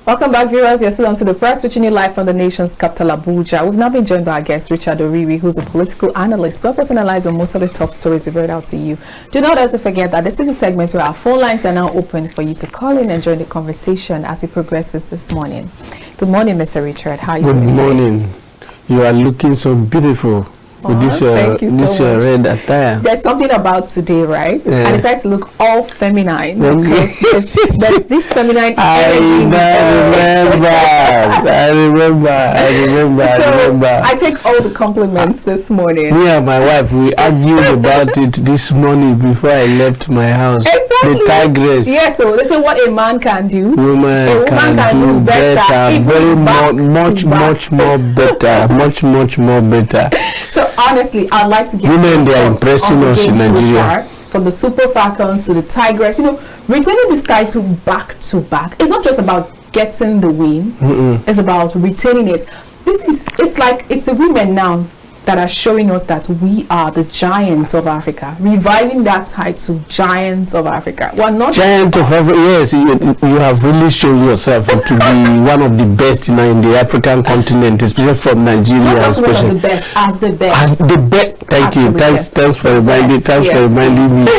Welcome back, viewers. You're still on To The Press, switching you live from the nation's capital, Abuja. We've now been joined by our guest, Richard Oriri, who's a political analyst, to help us analyze on most of the top stories we've read out to you. Do not also forget that this is a segment where our phone lines are now open for you to call in and join the conversation as it progresses this morning. Good morning, Mr. Richard. How are you doing? Good morning. You are looking so beautiful. With this red attire. There's something about today, right? I decided to look all feminine because there's this feminine energy. I remember. I take all the compliments this morning. Me and my wife, we argued about it this morning before I left my house. Exactly. The tigress. Yeah, so they say what a man can do, a woman can do better. Very much more better. Much more better. So honestly, I'd like to get women, they are impressing us in Nigeria. From the Super Falcons to the Tigress, retaining this title back to back. It's not just about getting the win. It's about retaining it. It's the women now that are showing us that we are the giants of Africa. Reviving that title, giants of Africa. Well, not giant of Africa. Yes, you have really shown yourself to be one of the best in the African continent, especially from Nigeria. Not just one of the best, as the best. As the best. Thank you. Thanks for reminding. Thanks for reminding me.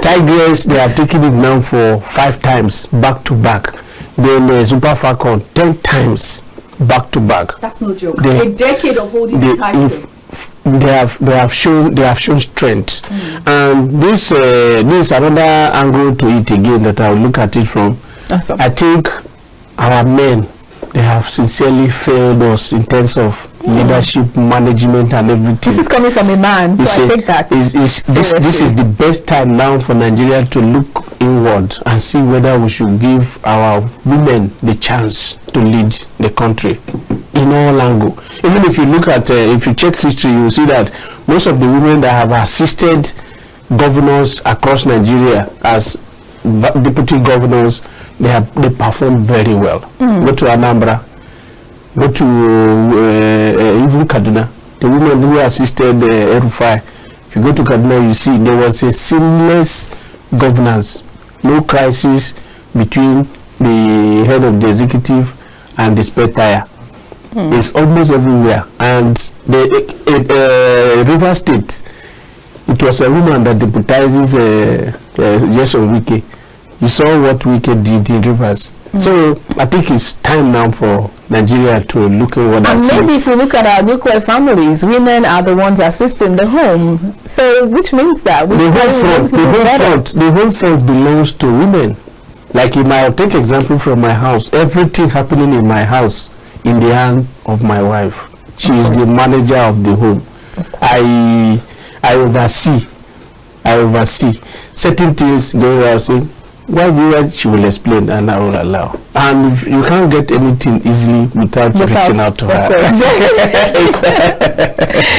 Tigress, they have taken it now for 5 times back to back. Then Super Falcon 10 times back to back. That's no joke. A decade of holding the title. They have shown strength, and this is another angle to it again that I'll look at it from. Awesome. I think our men, they have sincerely failed us in terms of leadership, management, and everything. This is coming from a man, so I take that. This is the best time now for Nigeria to look inward and see whether we should give our women the chance to lead the country in all angles. Even if you look at, if you check history, you will see that most of the women that have assisted governors across Nigeria as deputy governors, they perform very well. Go to Anambra, go to even Kaduna, the women who assisted Erufai. If you go to Kaduna, you see there was a seamless governance, no crisis between the head of the executive and the spare tire. It's almost everywhere. And the River State, it was a woman that deputizes Jason Wike. You saw what Wike did in Rivers. So I think it's time now for Nigeria to look at what and maybe if you look at our nuclear families, women are the ones assisting the home. So which means that the whole front belongs to women. Like I'll take example from my house. Everything happening in my house in the hand of my wife. She is the manager of the home. I oversee certain things going around saying, she will explain and I will allow. And if you can't get anything easily without reaching out to her.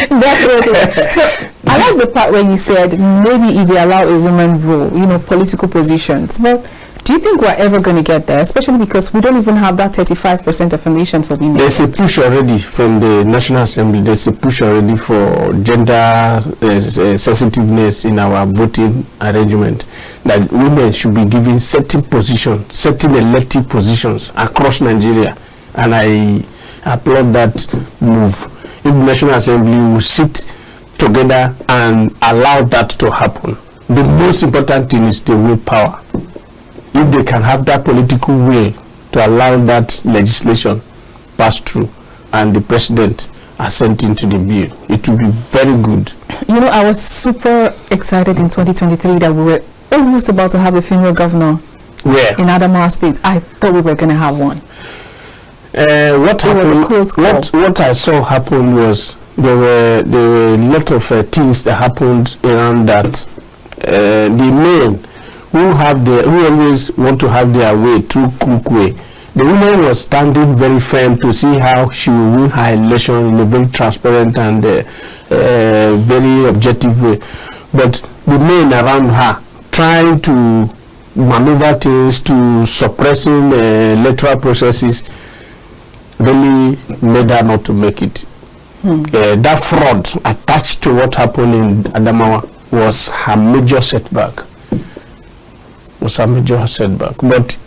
Definitely. So I like the part where you said maybe if they allow a woman role, political positions. But do you think we're ever going to get there, especially because we don't even have that 35% affirmation for women? There's a push already from the National Assembly. There's a push already for gender sensitiveness in our voting arrangement, that women should be given certain positions, certain elective positions across Nigeria. And I applaud that move. If the National Assembly will sit together and allow that to happen, the most important thing is the willpower. If they can have that political will to allow that legislation pass through and the president assent into the bill, it will be very good. I was super excited in 2023 that we were almost about to have a female governor in Adamawa State. I thought we were going to have one. What I saw happen was there were a lot of things that happened around that. The men who always want to have their way through crook way. The woman was standing very firm to see how she will win her election in a very transparent and very objective way. But the men around her trying to maneuver things, to suppressing electoral processes, really made her not to make it. That fraud attached to what happened in Adamawa was her major setback. But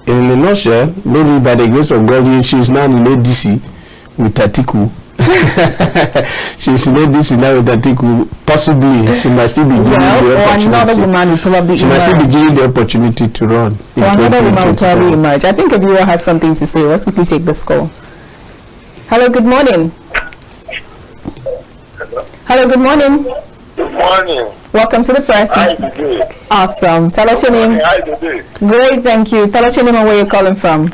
in a nutshell, maybe by the grace of God, she's now in ADC with Atiku. She's in ADC now with Atiku. Possibly, she must still be given the opportunity. Another woman will probably she must still be given the opportunity to run. Or another woman will probably emerge. I think a viewer had something to say. Let's quickly take this call. Hello, good morning. Hello, good morning. Good morning. Welcome to the press. How you doing? Awesome. Tell us your name. How you doing? Great, thank you. Tell us your name and where you're calling from.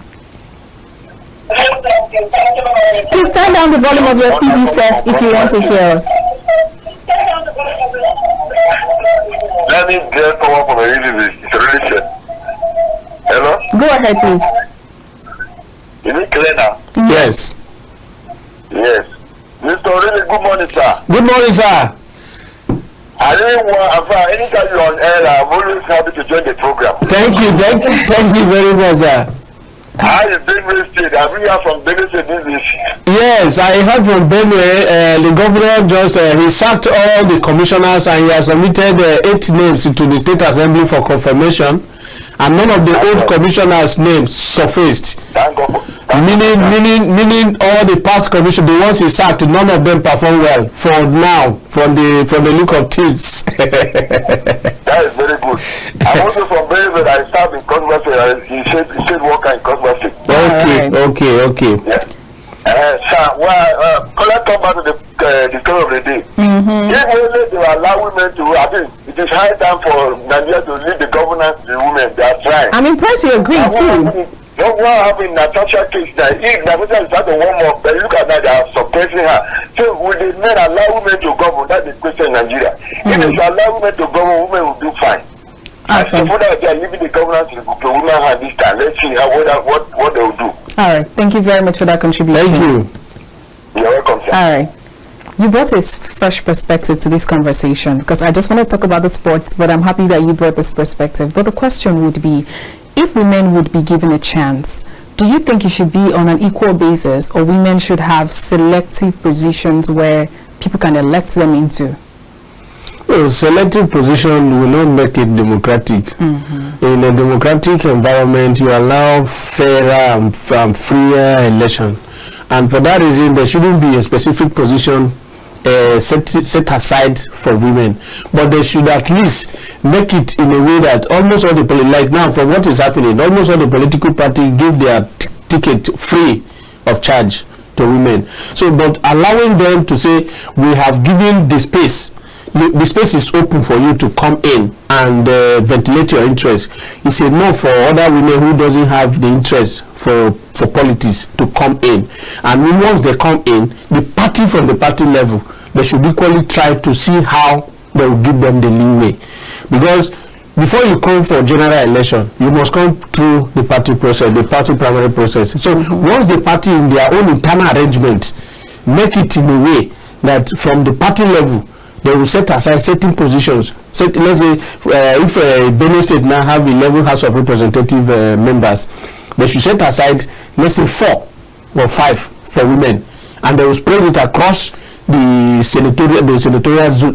Please turn down the volume of your TV set if you want to hear us. Let me just come up from a relation. Hello? Go ahead, please. Is it clear now? Yes. Yes. Mr. Oriri, good morning, sir. Good morning, sir. I didn't want, anytime you're on air, I'm always happy to join the program. Thank you very much, sir. How is Benue State? Have you heard from Benue State this week? Yes, I heard from Benue. The governor just he sacked all the commissioners and he has submitted 8 names to the State Assembly for confirmation, and none of the old commissioners' names surfaced. Thank God. Meaning all the past commission, the ones he sacked, none of them perform well for now, from the look of things. That is very good. I'm also from Benue. I serve in Cosmos. He said worker in Cosmos. Okay. Yeah. Sir, let's come back to the story of the day. If only they will allow women to, I think it is high time for Nigeria to leave the governance to the women. They are trying. I'm impressed you agree too. What happened in Natasha case now? If Natasha is starting to warm up, look at that, they are suppressing her. So will the men allow women to govern? That's the question in Nigeria. If they allow women to govern, women will do fine. Awesome. So they are leaving the governance to women at this time. Let's see what they will do. All right. Thank you very much for that contribution. Thank you. You're welcome, sir. All right. You brought a fresh perspective to this conversation because I just want to talk about the sports, but I'm happy that you brought this perspective. But the question would be, if women would be given a chance, do you think it should be on an equal basis, or women should have selective positions where people can elect them into? Well, selective position will not make it democratic. In a democratic environment, you allow fairer and freer election. And for that reason, there shouldn't be a specific position set aside for women, but they should at least make it in a way that almost all the like now, from what is happening, almost all the political parties give their ticket free of charge to women. So, but allowing them to say, we have given the space, the space is open for you to come in and ventilate your interest. It's enough for other women who doesn't have the interest for politics to come in. And once they come in, the party from the party level, they should equally try to see how they will give them the leeway. Because before you come for general election, you must come through the party process, the party primary process. So once the party in their own internal arrangement make it in a way that from the party level, they will set aside certain positions. So let's say if Benue State now have 11 House of Representative members, they should set aside, let's say 4 or 5 for women, and they will spread it across the senatorial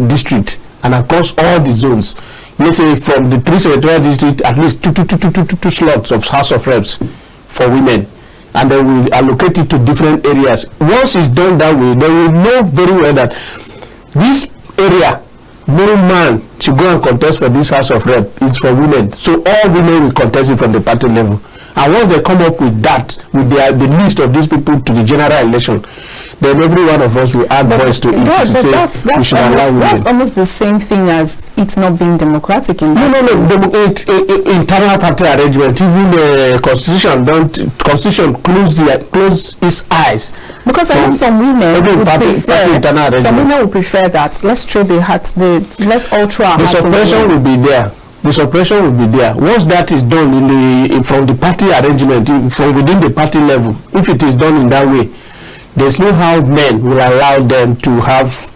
district and across all the zones. Let's say from the 3 senatorial districts, at least two slots of House of Reps for women, and they will allocate it to different areas. Once it's done that way, they will know very well that this area, no man should go and contest for this House of Rep. It's for women. So all women will contest it from the party level. And once they come up with that, with the list of these people to the general election, then every one of us will add voice to it to say we should allow women. That's almost the same thing as it's not being democratic in that sense. Internal party arrangement, even the constitution close its eyes. Because I know some women would prefer that. Let's throw the hats, let's all throw our hats. The suppression will be there. The suppression will be there. Once that is done from the party arrangement, from within the party level, if it is done in that way, there's no how men will allow them to have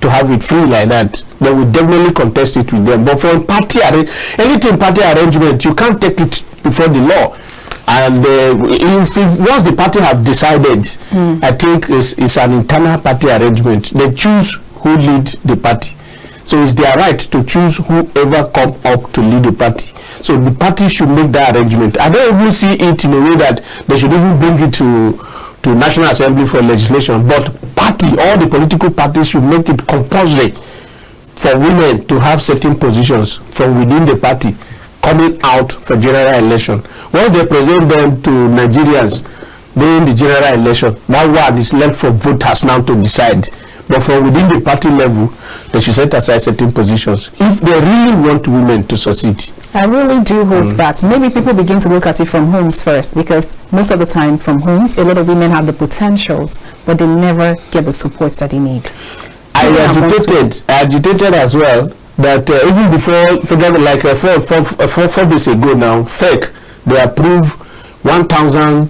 it free like that. They will definitely contest it with them. But from anything party arrangement, you can't take it before the law. And if once the party have decided, I think it's an internal party arrangement. They choose who lead the party. So it's their right to choose whoever come up to lead the party. So the party should make that arrangement. I don't even see it in a way that they should even bring it to National Assembly for legislation. But all the political parties should make it compulsory for women to have certain positions from within the party coming out for general election. Once they present them to Nigerians during the general election, that one is left for voters now to decide. But from within the party level, they should set aside certain positions if they really want women to succeed. I really do hope that maybe people begin to look at it from homes first, because most of the time from homes, a lot of women have the potentials, but they never get the support that they need. I agitated as well that even before, like 4 days ago now, they approved 1,000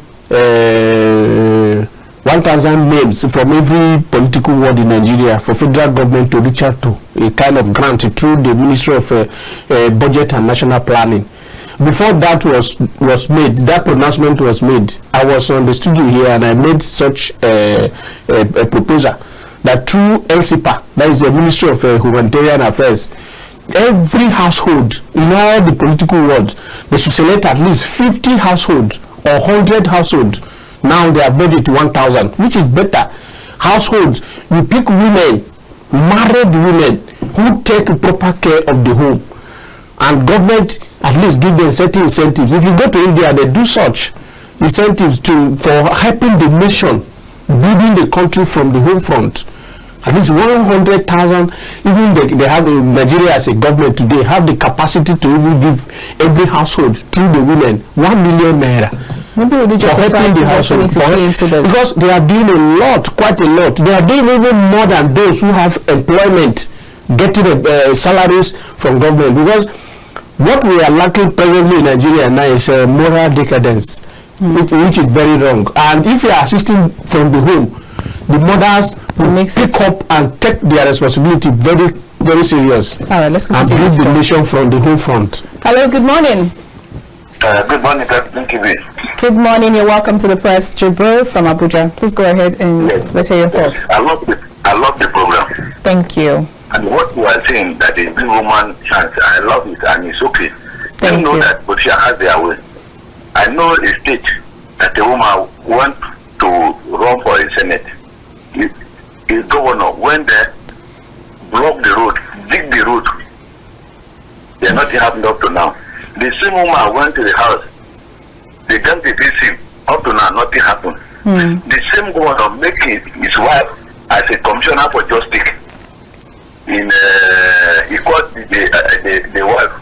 names from every political ward in Nigeria for federal government to reach out to, a kind of grant through the Ministry of Budget and National Planning. Before that was made, that pronouncement was made, I was on the studio here and I made such a proposal that through NCPA, that is the Ministry of Humanitarian Affairs, every household in all the political wards, they should select at least 50 households or 100 households. Now they have made it to 1,000, which is better. Households, you pick women, married women, who take proper care of the home. And government at least give them certain incentives. If you go to India, they do such incentives for helping the nation, building the country from the home front. At least 100,000, even they have Nigeria as a government today, have the capacity to even give every household through the women 1 million naira. Maybe religious societies also need to key into this. Because they are doing a lot, quite a lot. They are doing even more than those who have employment, getting salaries from government. Because what we are lacking presently in Nigeria now is moral decadence, which is very wrong. And if you are assisting from the home, the mothers will pick up and take their responsibility very, very serious. All right, let's and build the nation from the home front. Hello, good morning. Good morning, KAFTANTV. Good morning. You're welcome to the press. Jibril from Abuja. Please go ahead and let's hear your thoughts. I love the program. Thank you. And what you are saying, that the big woman chance, I love it, and it's okay. Thank know you. that Busia has their way. I know a state that a woman wants to run for a senate. The governor went there, blocked the road, dig the road. They are not happened up to now. The same woman went to the house. They done the DC. Up to now, nothing happened. The same governor making his wife as a commissioner for justice. He called the wife.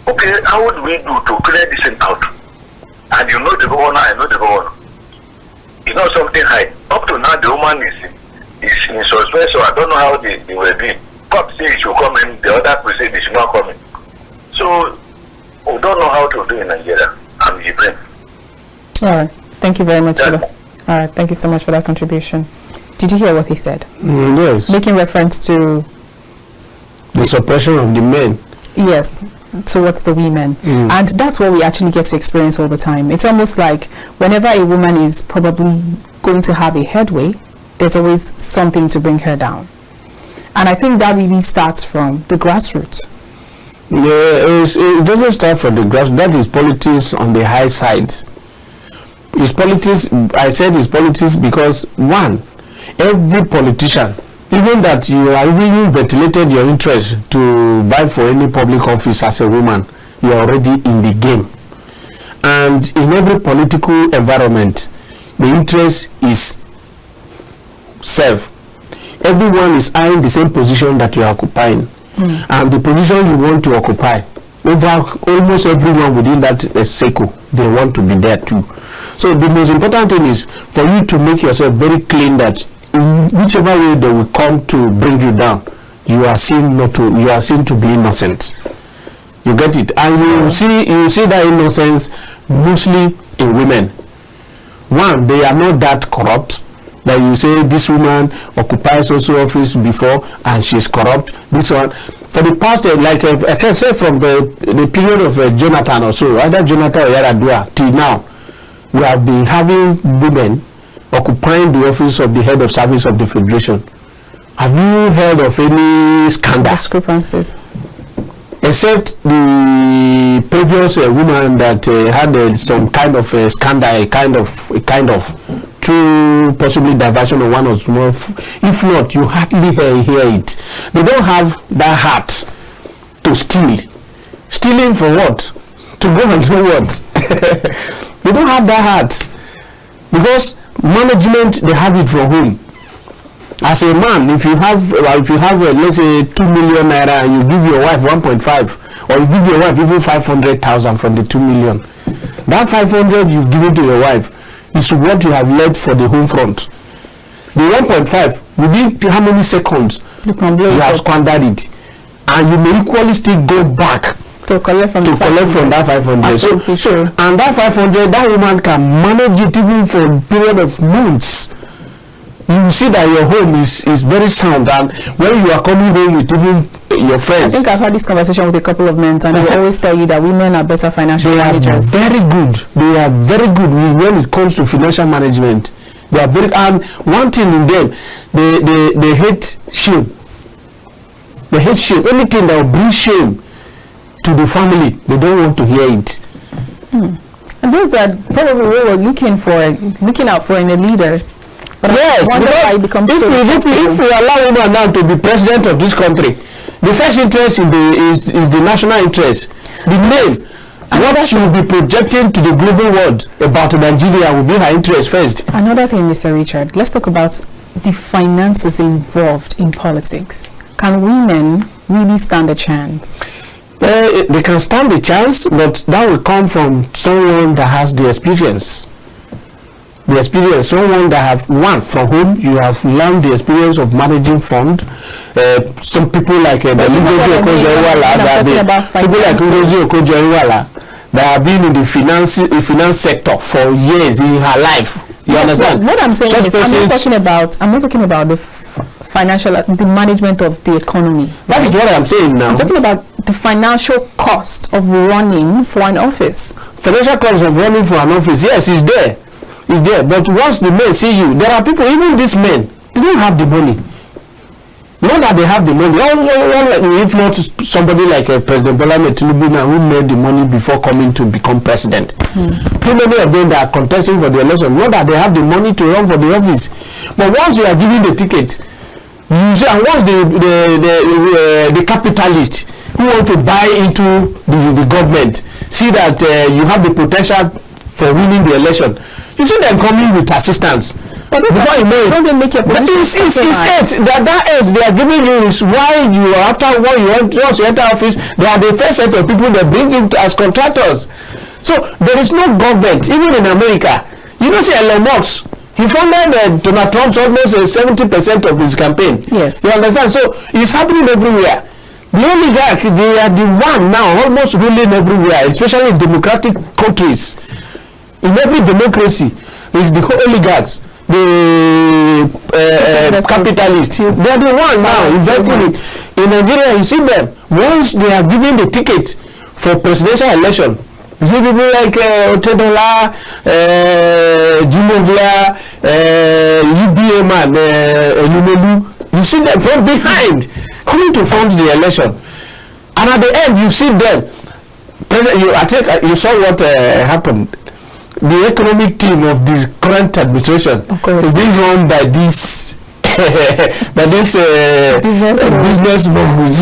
Okay, how would we do to clear this thing out? And you know the governor, I know the governor. It's not something high. Up to now, the woman is in suspense, so I don't know how they were doing. Cop say she should come in, the other person say they should not come in. So, we don't know how to do in Nigeria. I'm Jibril. All right. Thank you very much for that. All right. Thank you so much for that contribution. Did you hear what he said? Yes. Making reference to the suppression of the men. Yes, towards the women. And that's what we actually get to experience all the time. It's almost like whenever a woman is probably going to have a headway, there's always something to bring her down. And I think that really starts from the grassroots. Yeah, it doesn't start from the grassroots. That is politics on the high sides. It's politics. I said it's politics because, one, every politician, even that you have even ventilated your interest to vie for any public office as a woman, you are already in the game. And in every political environment, the interest is served. Everyone is eyeing the same position that you are occupying. And the position you want to occupy, over almost everyone within that circle, they want to be there too. So the most important thing is for you to make yourself very clean that in whichever way they will come to bring you down, you are seen to be innocent. You get it? And you see that innocence mostly in women. One, they are not that corrupt that you say this woman occupies also office before and she's corrupt. This one, for the past, like I can say from the period of Jonathan or so, either Jonathan or Yaradua till now, we have been having women occupying the office of the head of service of the Federation. Have you heard of any scandal? Discrepancies. Except the previous woman that had some kind of scandal, a kind of through possibly diversion of one or more. If not, you hardly hear it. They don't have that heart to steal. Stealing for what? To go and do what? They don't have that heart, because management, they have it from home. As a man, if you have let's say 2 million naira and you give your wife 1.5, or you give your wife even 500,000 from the 2 million, that 500 you've given to your wife is what you have left for the home front. The 1.5, within how many seconds you have squandered it, and you may equally still go back to collect from that 500. So and that 500, that woman can manage it even for a period of months. You see that your home is very sound, and when you are coming home with even your friends. I think I've had this conversation with a couple of men, and they always tell you that women are better financial managers. Very good. They are very good when it comes to financial management. They are very, and one thing in them, they hate shame. They hate shame. Anything that will bring shame to the family, they don't want to hear it. And those are probably what we're looking out for in a leader. But yes, because if we allow women now to be president of this country, the first interest is the national interest. The name, what she will be projecting to the global world about Nigeria will be her interest first. Another thing, Mr. Richard, let's talk about the finances involved in politics. Can women really stand a chance? They can stand a chance, but that will come from someone that has the experience. Someone that have from whom you have learned the experience of managing fund. Some people like people like Ngozi Okonjo-Iweala that have been in the finance sector for years in her life. You understand? What I'm saying is, I'm not talking about the the management of the economy. That is what I'm saying now. I'm talking about the financial cost of running for an office. Financial cost of running for an office, yes, is there. Is there, but once the men see you, there are people, even these men, they don't have the money. Not that they have the money. If not somebody like President Bola Ahmed Tinubu who made the money before coming to become president. Too many of them that are contesting for the election, not that they have the money to run for the office. But once you are given the ticket, you see, and once the capitalists who want to buy into the government see that you have the potential for winning the election, you see them coming with assistance. But before you know it, that age they are giving you is why you once you enter office, they are the first set of people that bring in as contractors. So there is no government, even in America. You know, say Elon Musk, he funded Donald Trump's almost 70% of his campaign. Yes. You understand? So it's happening everywhere. The oligarch, they are the one now almost ruling everywhere, especially in democratic countries. In every democracy, is the oligarchs, the capitalists. They are the one now investing it. In Nigeria, you see them. Once they are given the ticket for presidential election, you see people like Otedola, Jimovia, UBA man, Elumelu. You see them from behind coming to fund the election. And at the end, you see them. You saw what happened. The economic team of the current administration is being run by this business moguls.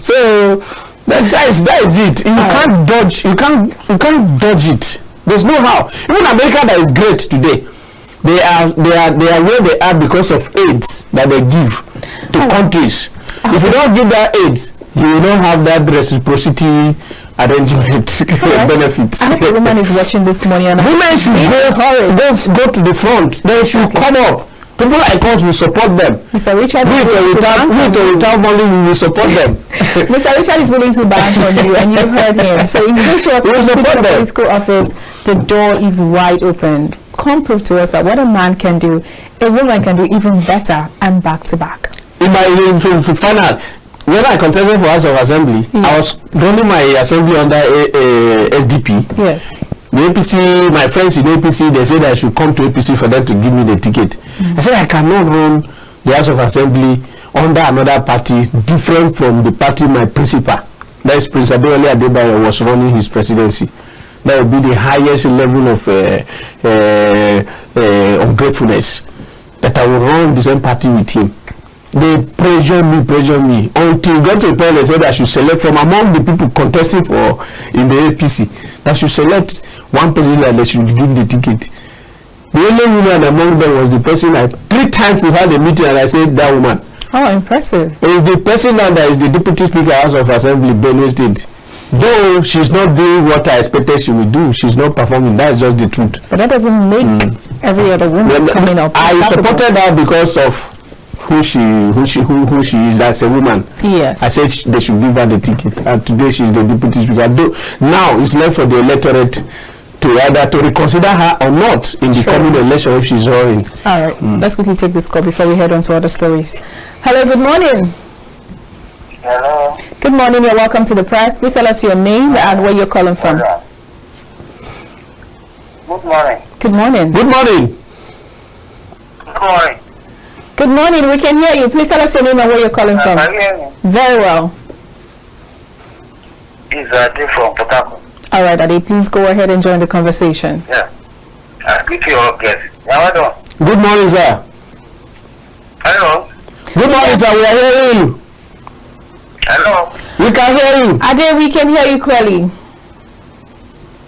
So that is it. You can't dodge. You can't dodge it. There's no how. Even America, that is great today, they are where they are because of aids that they give to countries. If you don't give that aids, you will not have that reciprocity arrangement benefits. I hope a woman is watching this morning. And women should go to the front. They should come up. People like us will support them. Mr. Richard, with or without money, we will support them. Mr. Richard is willing to bank on you, and you heard him. So in case you are considering a political office, the door is wide open. Come prove to us that what a man can do, a woman can do even better, and back to back. In my final, when I contested for House of Assembly, I was running my assembly under SDP. Yes. The APC, my friends in APC, they said I should come to APC for them to give me the ticket. I said I cannot run the House of Assembly under another party different from the party my principal, that is Prince Adewale Adebayo, was running his presidency. That would be the highest level of ungratefulness, that I will run the same party with him. They pressure me until got to a point they said I should select from among the people contesting for in the APC. That should select one person that they should give the ticket. The only woman among them was the person I 3 times we had a meeting and I said that woman. Oh, impressive. Is the person that is the Deputy Speaker House of Assembly, Benue State. Though she's not doing what I expected she would do, she's not performing. That's just the truth. But that doesn't make every other woman coming up. I supported her because of who she is as a woman. Yes. I said they should give her the ticket, and today she's the Deputy Speaker. Now it's left for the electorate to either to reconsider her or not in the coming election if she's running. All right, let's quickly take this call before we head on to other stories. Hello, good morning. Hello. Good morning, you're welcome to the press. Please tell us your name and where you're calling from. Good morning. Good morning. Good morning. Good morning. Good morning, we can hear you. Please tell us your name and where you're calling from. Can you hear me? Very well. It's Ade from Port Harcourt. All right, Ade, please go ahead and join the conversation. Yeah. I speak to your guest. Hello. Good morning, sir. Hello. Good morning, sir. We are hearing you. Hello. We can hear you. Ade, we can hear you clearly.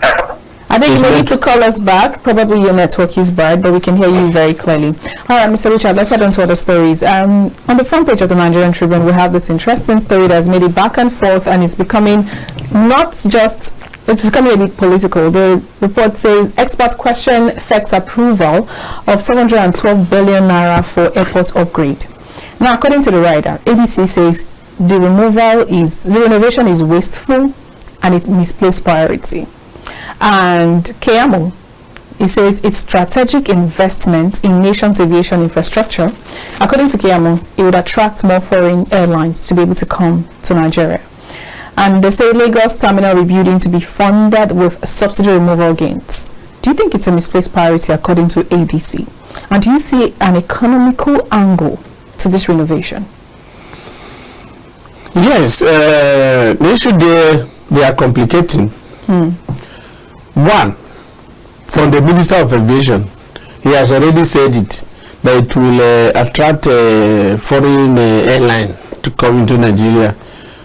Hello. Ade, you Yes, may ma'am. need to call us back. Probably your network is bad, but we can hear you very clearly. All right, Mr. Richard, let's head on to other stories. On the front page of the Nigerian Tribune, we have this interesting story that has made it back and forth, and it's becoming it's becoming a bit political. The report says experts question FEC's approval of 712 billion naira for airport upgrade. Now, according to the writer, ADC says the renovation is wasteful and it misplaced priority. And KAMO, it says it's strategic investment in nation's aviation infrastructure. According to KAMO, it would attract more foreign airlines to be able to come to Nigeria. And they say Lagos terminal rebuilding to be funded with subsidy removal gains. Do you think it's a misplaced priority according to ADC? And do you see an economical angle to this renovation? Yes, the issue they are complicating. One, from the Minister of Aviation, he has already said it, that it will attract foreign airline to come into Nigeria.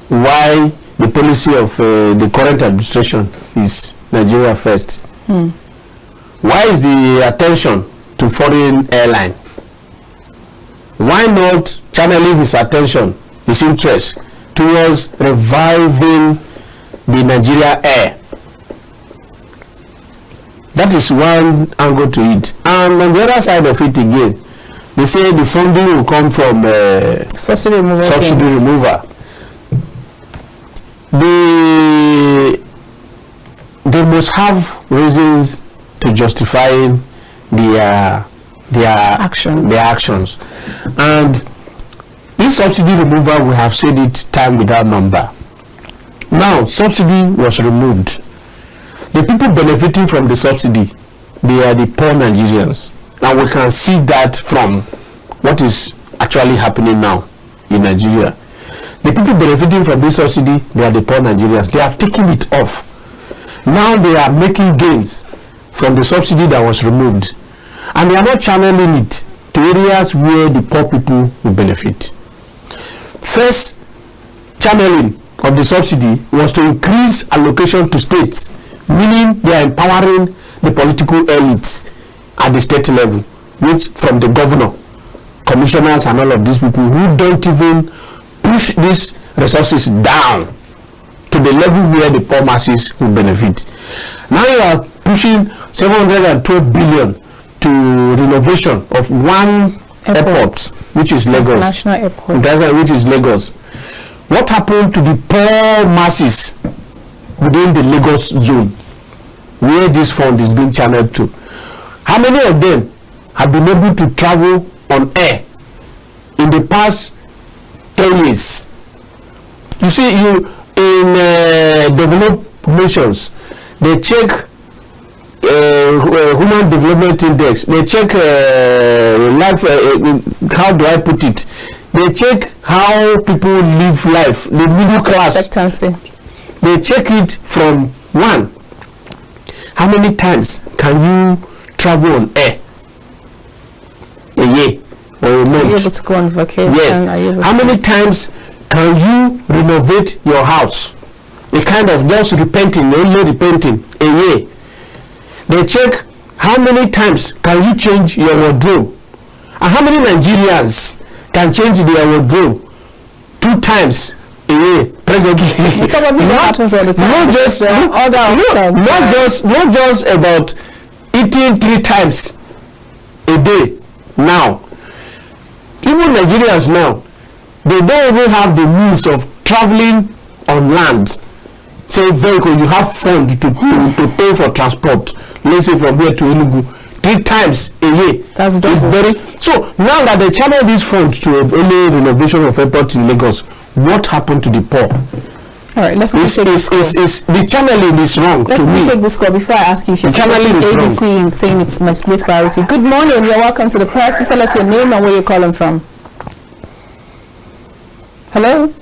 Why the policy of the current administration is Nigeria first. Why is the attention to foreign airline? Why not channeling his attention, his interest towards reviving the Nigeria Air? That is one angle to it. And on the other side of it again, they say the funding will come from Subsidy removal. removal. They must have reasons to justify their actions. And this subsidy removal, we have said it time without number. Now, subsidy was removed. The people benefiting from the subsidy, they are the poor Nigerians. And we can see that from what is actually happening now in Nigeria. The people benefiting from this subsidy, they are the poor Nigerians. They have taken it off. Now they are making gains from the subsidy that was removed. And they are not channeling it to areas where the poor people will benefit. First channeling of the subsidy was to increase allocation to states, meaning they are empowering the political elites at the state level, which from the governor, commissioners and all of these people who don't even push these resources down to the level where the poor masses will benefit. Now you are pushing 712 billion to renovation of one airport, which is Lagos. International airport. Which is Lagos. What happened to the poor masses within the Lagos zone, where this fund is being channeled to? How many of them have been able to travel on air in the past 10 years? You see, in developed nations, they check Human Development Index. They check life. How do I put it? They check how people live life. The middle class. Expectancy. They check it from 1. How many times can you travel on air? A year or a month? Are you able to go on vacation? Yes. How many times can you renovate your house? A kind of just repenting, only repenting a year. They check how many times can you change your wardrobe, and how many Nigerians can change their wardrobe 2 times a year presently. Not just about eating 3 times a day. Now, even Nigerians now, they don't even have the means of traveling on land. Say vehicle, you have fund to pay for transport. Let's say from here to Enugu 3 times a year. That's double. It's very so. Now that they channel this fund to only renovation of airport in Lagos, what happened to the poor? All right, let's take this call. The channeling is wrong to me. Let's take this call before I ask you if you're supporting ABC and saying it's misplaced priority. Good morning. You're welcome to the press. Please tell us your name and where you're calling from. Hello?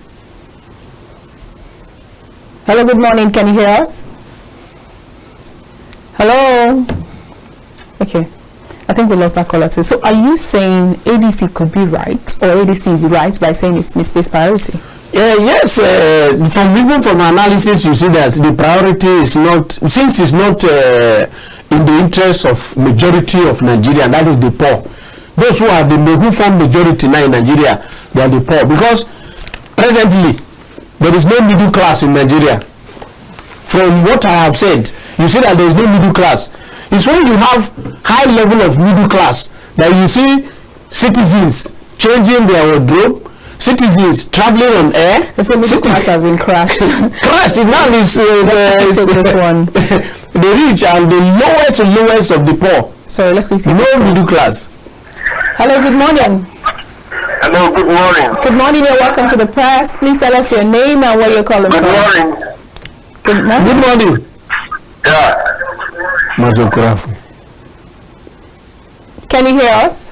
Hello, good morning. Can you hear us? Hello? Okay. I think we lost that caller too. So are you saying ADC could be right, or ADC is right by saying it's misplaced priority? Yes, even from analysis, you see that the priority is not, since it's not in the interest of majority of Nigeria, that is the poor. Those who form majority now in Nigeria, they are the poor. Because presently, there is no middle class in Nigeria. From what I have said, you see that there is no middle class. It's when you have high level of middle class that you see citizens changing their wardrobe, citizens traveling on air. The middle class has been crashed. Crashed. Now is this one. The rich and the lowest of the poor. Sorry, let's quickly. No middle class. Hello, good morning. Hello, good morning. Good morning, you're welcome to the press. Please tell us your name and where you're calling from. Good morning. Good morning. Good morning. Yeah. Can you hear us?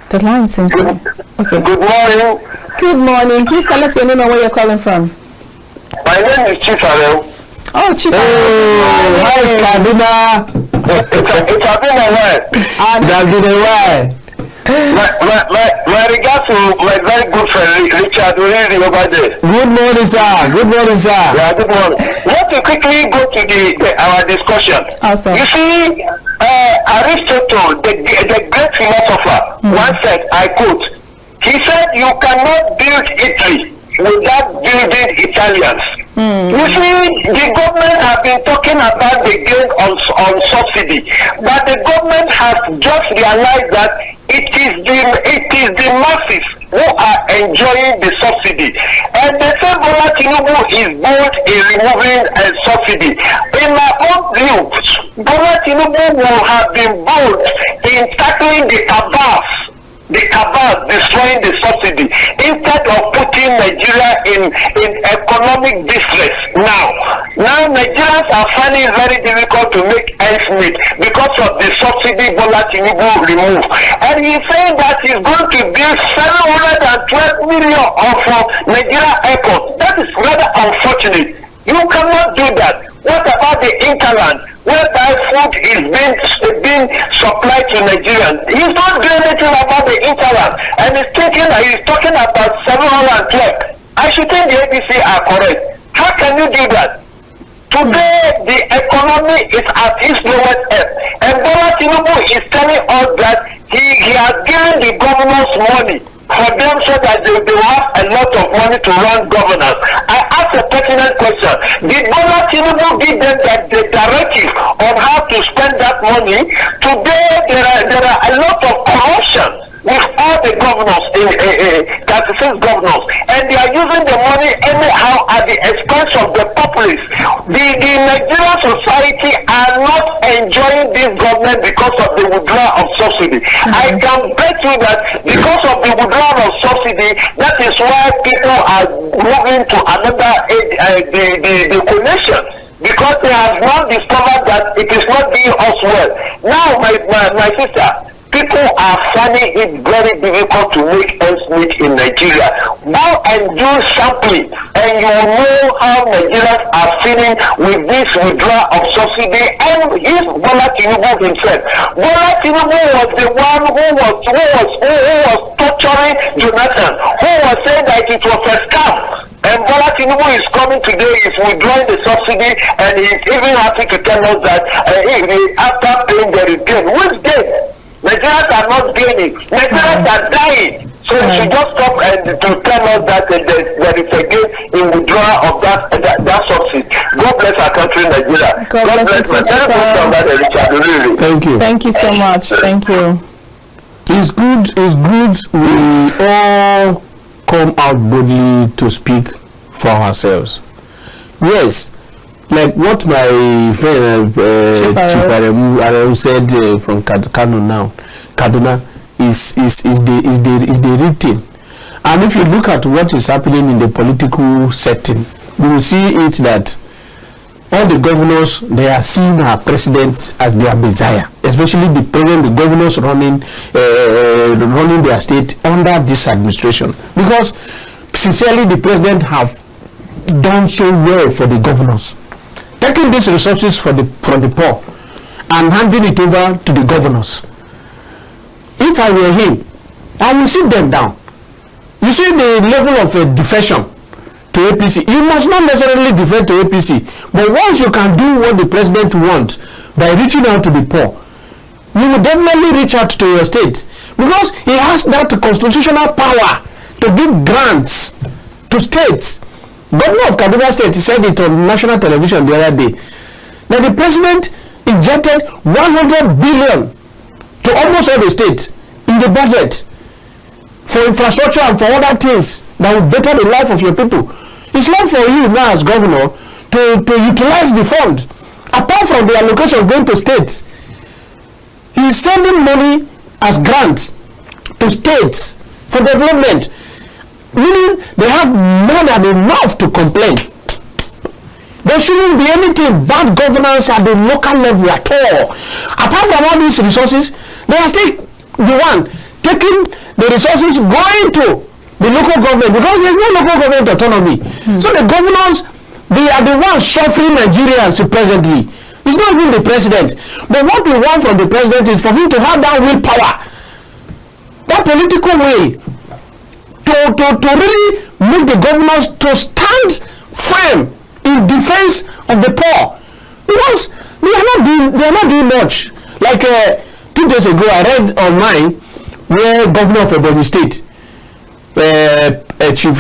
The line seems to be... Okay. Good morning. Good morning. Please tell us your name and where you're calling from. My name is Chief Arel. Oh, Chief. Oh, how is Kaduna? It's been a while. That's been a while. My regards to my very good friend Richard Oriri over there. Good morning, sir. Good morning, sir. Yeah, good morning. Let me quickly go to our discussion. Awesome. You see, Aristotle, the great philosopher, once said, I quote, he said, "You cannot build Italy without building Italians." You see, the government has been talking about the gain on subsidy, but the government has just realized that it is the masses who are enjoying the subsidy, and the same Bola Tinubu is bold in removing a subsidy. In my own view, Bola Tinubu will have been bold in tackling the cabals destroying the subsidy instead of putting Nigeria in economic distress. Now Nigerians are finding it very difficult to make ends meet because of the subsidy Bola Tinubu removed, and he's saying that he's going to build 712 million of Nigeria airports. That is rather unfortunate. You cannot do that. What about the interland, whereby food is being supplied to Nigerians? He's not doing anything about the interland, and he's thinking that he's talking about 712. I should think the ABC are correct. How can you do that? Today, the economy is at its lowest ebb, and Bola Tinubu is telling us that he has given the governors money for them so that they will have a lot of money to run governance. I ask a pertinent question. Did Bola Tinubu give them the directive on how to spend that money? Today, there are a lot of corruption with all the governors, 36 governors, and they are using the money anyhow at the expense of the populace. The Nigerian society are not enjoying this government because of the withdrawal of subsidy. I can bet you that because of the withdrawal of subsidy, that is why people are moving to another the coalition. because they have not discovered that it is not doing us well. Now, my sister, people are finding it very difficult to make ends meet in Nigeria. Go and do sampling, and you will know how Nigerians are feeling with this withdrawal of subsidy. And his Bola Tinubu himself. Bola Tinubu was the one who was torturing Jonathan, who was saying that it was a scam. And Bola Tinubu is coming today, is withdrawing the subsidy, and he is even happy to tell us that after paying the return. Which day? Nigerians are not gaining. Nigerians are dying. So we should just stop and to tell us that there is a gain in withdrawal of that subsidy. God bless our country, Nigeria. God bless my Thank you. Thank you so much. Thank you. It's good we all come out boldly to speak for ourselves. Yes, like what my friend Chief Aremu said from Kaduna is the real thing. And if you look at what is happening in the political setting, you will see it that all the governors, they are seeing our president as their messiah, especially the president, the governors running their state under this administration, because sincerely the president have done so well for the governors, taking these resources from the poor and handing it over to the governors. If I were him, I will sit them down. You see the level of defection to APC. You must not necessarily defect to APC, but once you can do what the president wants by reaching out to the poor, you will definitely reach out to your state, because he has that constitutional power to give grants to states. Governor of Kaduna State said it on national television the other day that the president injected 100 billion to almost all the states in the budget for infrastructure and for other things that will better the life of your people. It's not for you now as governor to utilize the fund. Apart from the allocation going to states, he is sending money as grants to states for development, meaning they have more than enough to complain. There shouldn't be anything bad governance at the local level at all. Apart from all these resources, they are still the one taking the resources going to the local government, because there is no local government autonomy. So the governors, they are the ones suffering Nigerians presently. It's not even the president. But what we want from the president is for him to have that willpower, that political will, to really make the governors to stand firm in defense of the poor, because they are not doing much. Like 2 days ago, I read online where Governor of Ebonyi State, Chief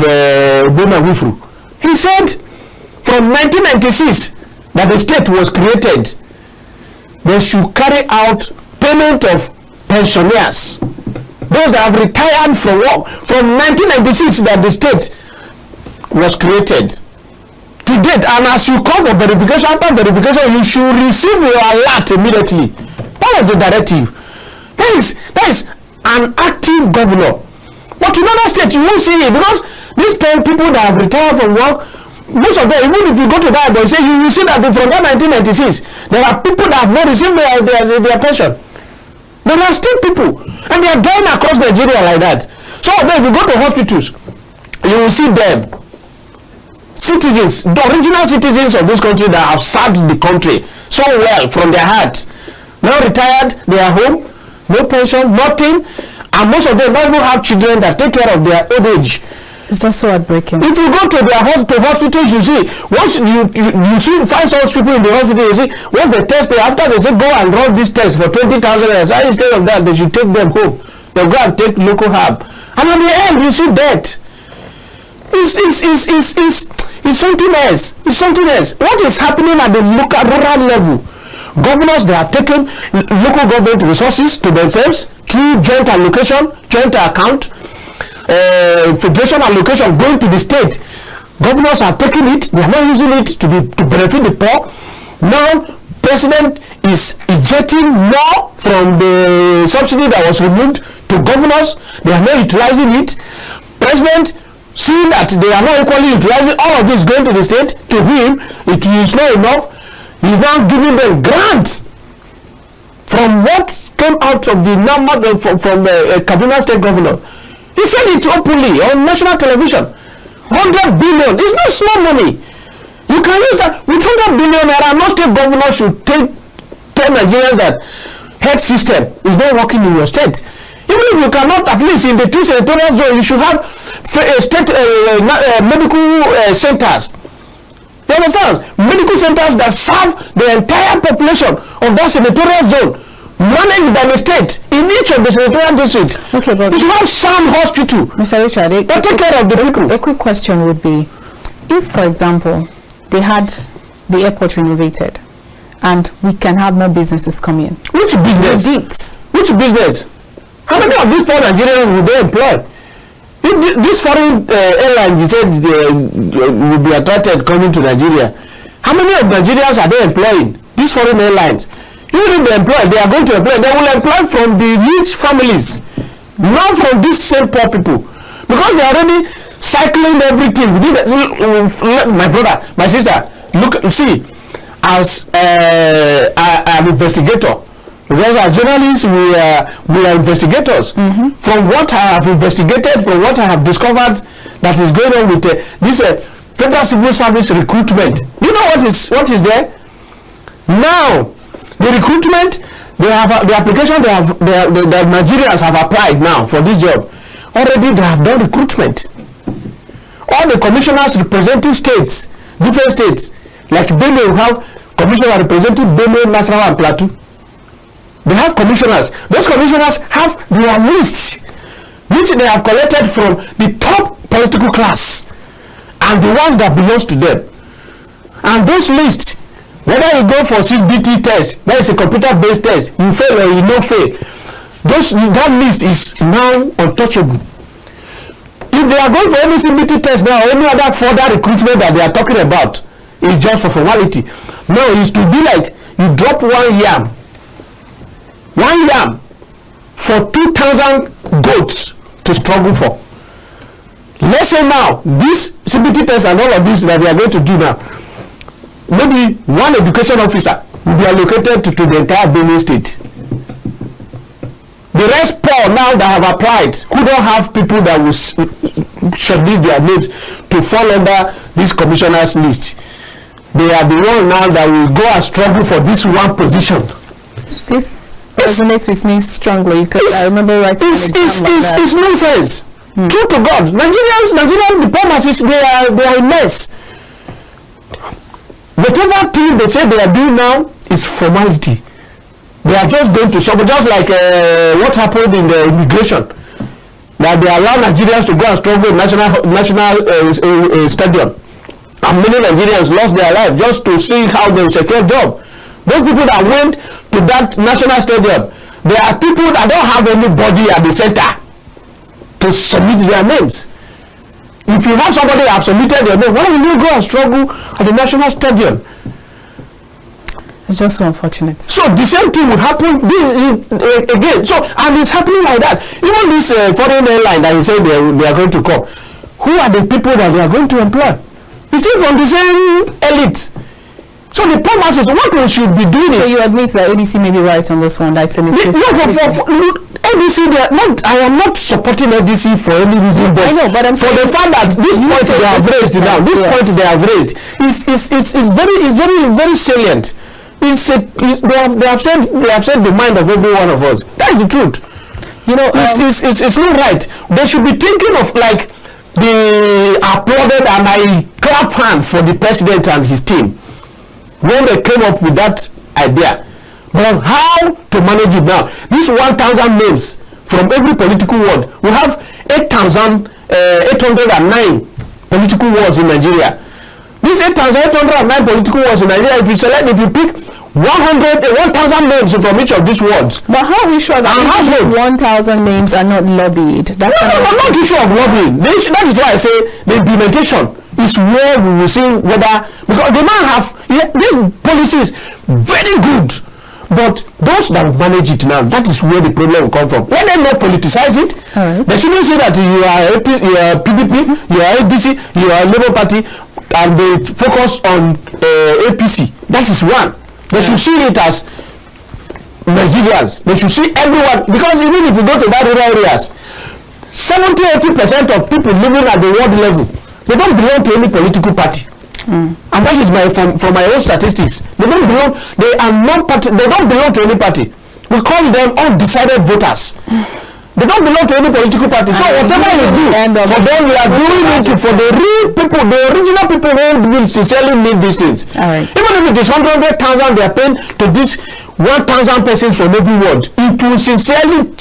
Boma Wifru, he said from 1996 that the state was created, they should carry out payment of pensioners, those that have retired from work from 1996 that the state was created to date. And as you call for verification, after verification you should receive your alert immediately. That was the directive. That is an active governor. But in other states you won't see it, because these people that have retired from work, most of them, even if you go to that, they say you will see that from that 1996 there are people that have not received their pension. There are still people, and they are dying across Nigeria like that. So if you go to hospitals, you will see them, citizens, the original citizens of this country that have served the country so well from their heart, now retired, they are home, no pension, nothing, and most of them don't even have children that take care of their old age. It's also heartbreaking. If you go to their hospitals, you see, once you see, find some people in the hospital, you see, once they test it, after they say go and run this test for 20,000 naira, instead of that, they should take them home. They'll go and take local herb. And at the end, you see death. It's something else. It's something else. What is happening at the local, rural level? Governors, they have taken local government resources to themselves through joint allocation, joint account, federation allocation going to the state. Governors have taken it, they are not using it to benefit the poor. Now president is ejecting more from the subsidy that was removed to governors. They are not utilizing it. President seeing that they are not equally utilizing all of this going to the state, to him, it is not enough. He's now giving them grants from what came out of the number from the Kaduna State Governor. He said it openly on national television. 100 billion. It's not small money. You can use that. With 100 billion naira, no state governor should tell Nigerians that health system is not working in your state. Even if you cannot, at least in the 3 senatorial zone, you should have state medical centers. You understand? Medical centers that serve the entire population of that senatorial zone, managed by the state in each of the senatorial districts. Okay, but you should have some hospital. Mr. Richard, that take care of the people. A quick question would be, if, for example, they had the airport renovated, and we can have more businesses come in. Which business? Which business? How many of these poor Nigerians would they employ? If this foreign airline, you said will be attracted coming to Nigeria, how many of Nigerians are they employing? These foreign airlines. Even if they employ, they are going to employ. They will employ from the rich families, not from these same poor people, because they are already cycling everything. My brother, my sister, look, see, as an investigator. Because as journalists, we are investigators. From what I have investigated, from what I have discovered that is going on with this Federal Civil Service recruitment. You know what is there? Now, the recruitment, the application the Nigerians have applied now for this job. Already they have done recruitment. All the commissioners representing states, different states, like Benue will have commissioners representing Benue, Nasarawa, and Plateau. They have commissioners. Those commissioners have their lists, which they have collected from the top political class and the ones that belongs to them. And those lists, whether you go for CBT test, that is a computer-based test, you fail or you no fail, that list is now untouchable. If they are going for any CBT test now, or any other further recruitment that they are talking about, is just for formality. No, it is to be like you drop one yam for 2,000 goats to struggle for. Let's say now, this CBT test and all of this that they are going to do now, maybe one education officer will be allocated to the entire Benue state. The rest poor now that have applied, who don't have people that will shortlist their names to fall under this commissioner's list, they are the one now that will go and struggle for this one position. This resonates with me strongly, because I remember writing it's nonsense. True to God, Nigerian diplomats, they are a mess. Whatever thing they say they are doing now is formality. They are just going to suffer, just like what happened in the immigration, that they allow Nigerians to go and struggle in national stadium, and many Nigerians lost their life just to see how they secure job. Those people that went to that national stadium, there are people that don't have anybody at the center to submit their names. If you have somebody that have submitted their name, why will you go and struggle at the national stadium? It's just so unfortunate. So the same thing will happen again. So, and it's happening like that. Even this foreign airline that you say they are going to come, who are the people that they are going to employ? It's still from the same elite. So the poor masses, what we should be doing is... So you admit that ADC may be right on this one, that's in this case. ADC, I am not supporting ADC for any reason, but, I know, but I'm for the fact that this point they have raised now, this point they have raised is very salient. They have said the mind of every one of us. That is the truth. You know, it's not right. They should be thinking of like the applauded and I clap hand for the president and his team when they came up with that idea. But how to manage it now? These 1,000 names from every political ward. We have 8,809 political wards in Nigeria. These 8,809 political wards in Nigeria, if you pick 1,000 names from each of these wards. But how are we sure that 1,000 names are not lobbied? Not the issue of lobbying. That is why I say the implementation is where we will see whether, because the man have these policies very good, But those that manage it now, that is where the problem will come from. When they not politicize it, they shouldn't say that you are PDP, you are ADC, you are Labour Party, and they focus on APC. That is one. They should see it as Nigerians. They should see everyone, because even if you go to that rural areas, 70-80% of people living at the world level, they don't belong to any political party. And that is from my own statistics. They don't belong to any party. We call them undecided voters. They don't belong to any political party. So whatever we do for them, we are doing it for the real people, the original people who will sincerely need these things. Even if it is 100,000 they are paying to this 1,000 persons from every ward, it will sincerely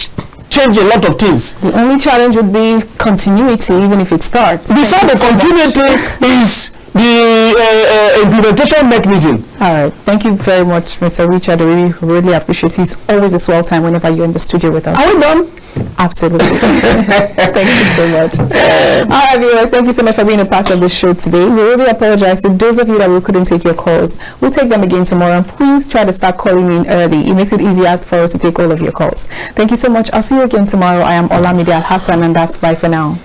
change a lot of things. The only challenge would be continuity, even if it starts. Besides the continuity is the implementation mechanism. All right. Thank you very much, Mr. Richard. We really appreciate it. It's always a swell time whenever you're in the studio with us. Are we done? Absolutely. Thank you so much. All right, viewers, thank you so much for being a part of the show today. We really apologize to those of you that we couldn't take your calls. We'll take them again tomorrow, and please try to start calling in early. It makes it easier for us to take all of your calls. Thank you so much. I'll see you again tomorrow. I am Olamide Alhassan, and that's bye for now.